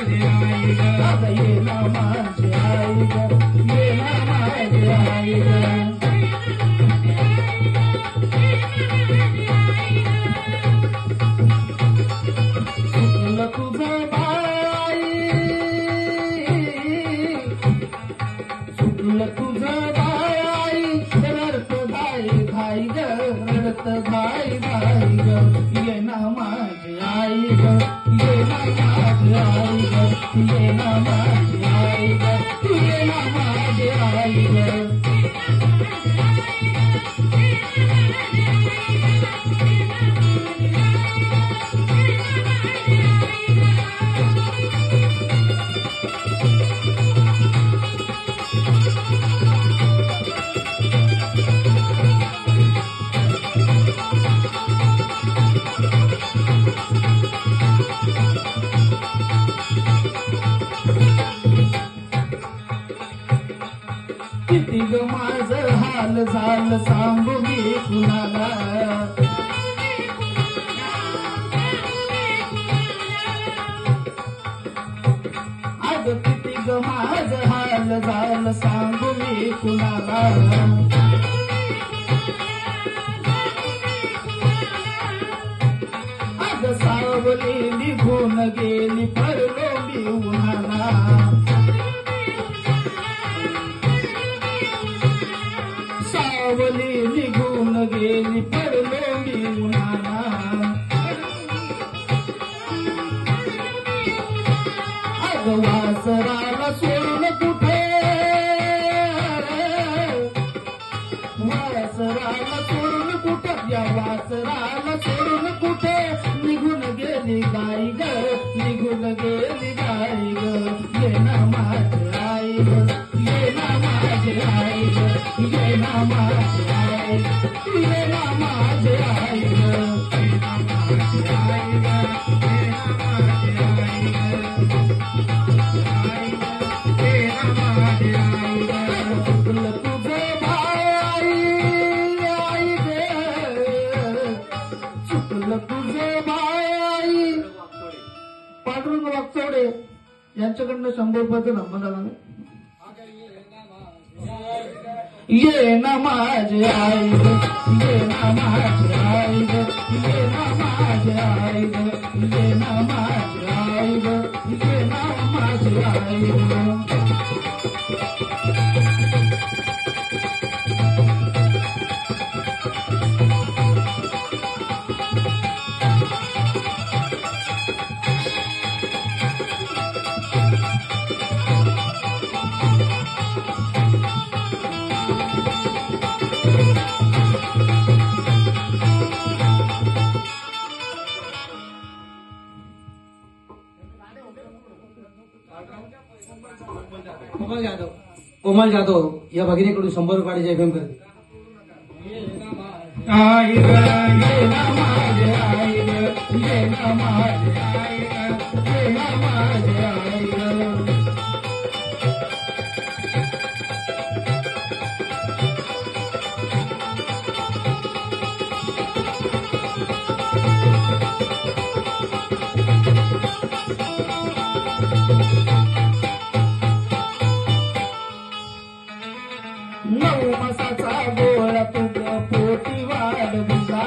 ये ना माझी आई ग, ये ना माझी आई ग. चुकलं तुझं बाई, चुकलं तुझं बाई, रडत धाई धाई ग, रडत धाई धाई ग. ये ना माझी आई ग, ये ना माझी आई ग, ये ना माझी आई ग, ये ना माझी आई ग. किती ग माझं हाल झालं सांगू मी कुणाला. अग किती ग माझं हाल झालं सांगू मी कुणाला. अग सावली निघून गेली पडलो मी उन्हाला. सावली निघून गेली पडलो मी उन्हाला. अग वासराला सोडून कुठे, वासराला सोडून कुठे, या वासराला सोडून कुठे निघून गेली गाई ग, निघून गेली गाई ग. ये ना माझी आई ग, ये ना माझी आई ग, ये ना माझी आई, ये ना माझी आई ग, ये ना माझी आई ग, ये ना माझी आई ग, ये ना माझी आई ग. चुकलं तुझं बाई आई ग, चुकलं तुझं बाई. पांडुरंग वागचौडे यांच्याकडनं 100 रुपयाचं नंबर आला. ये ना माझी आई ग, ये ना माझी आई ग, ये ना माझी आई ग, ये ना माझी आई ग, ये ना माझी आई ग. कोमल जाधव या भगिनीकडून 100 रुपयाचे एफएम करते. आई ग, ये ना माझी आई ग, ये ना माझी आई ग, ये ना माझी आई ग. नऊ मासाचा गोळा तुझं पोटी वाढविला,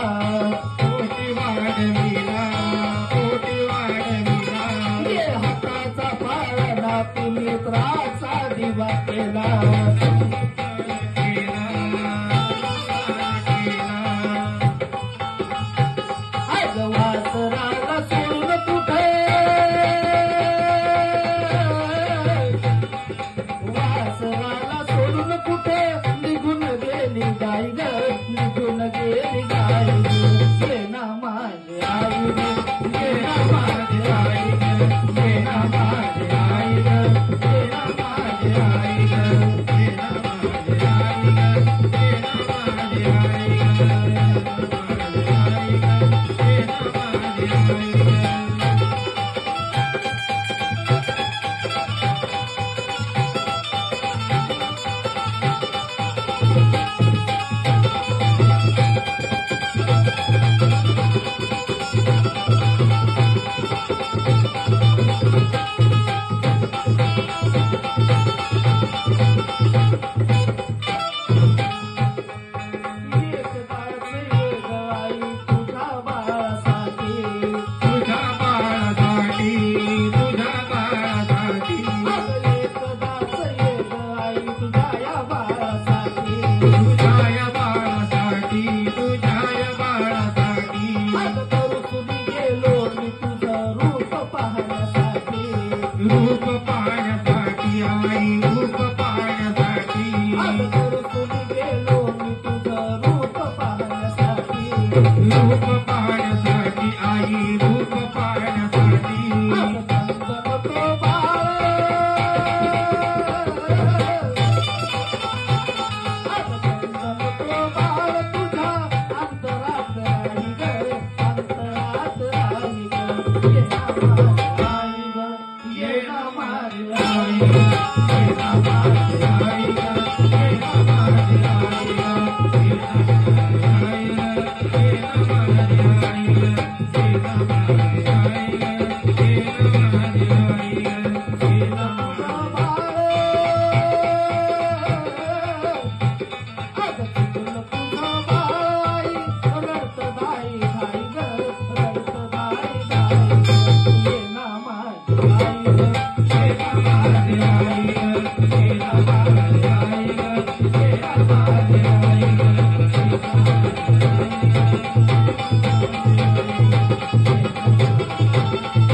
पोटी वाढविला, पोटी वाढविला. ये हाताचा पाळणा तू नेत्राचा दिवा केला. आज वासराला सोडून कुठे, वासराला सोडून कुठे निघून गेली गाई ग, निघून गेली गाई ग. ये ना माझी आई ग, ये ना माझी आई ग, ये ना माझी आई ग, ये ना माझी आई ग, ये ना रूप पाहण्यासाठी आई रूप पाहण्यासाठी आज दर्शन गेलो मी तुझं रूप पाहण्यासाठी रूप पाहण्यासाठी आई रूप पाहण्यासाठी आज चंदन तो बाळ आज चंदन तो बाळ तुझ्या अंतरात राही ग अंतरात राही ग ये ना माझी आई ग ये ना माझी आई ग ये ना माझी आई ग, ये ना माझी आई ग, ये ना माझी आई ग, ये ना माझी आई ग, ये ना माझी आई ग, ये ना माझी Thank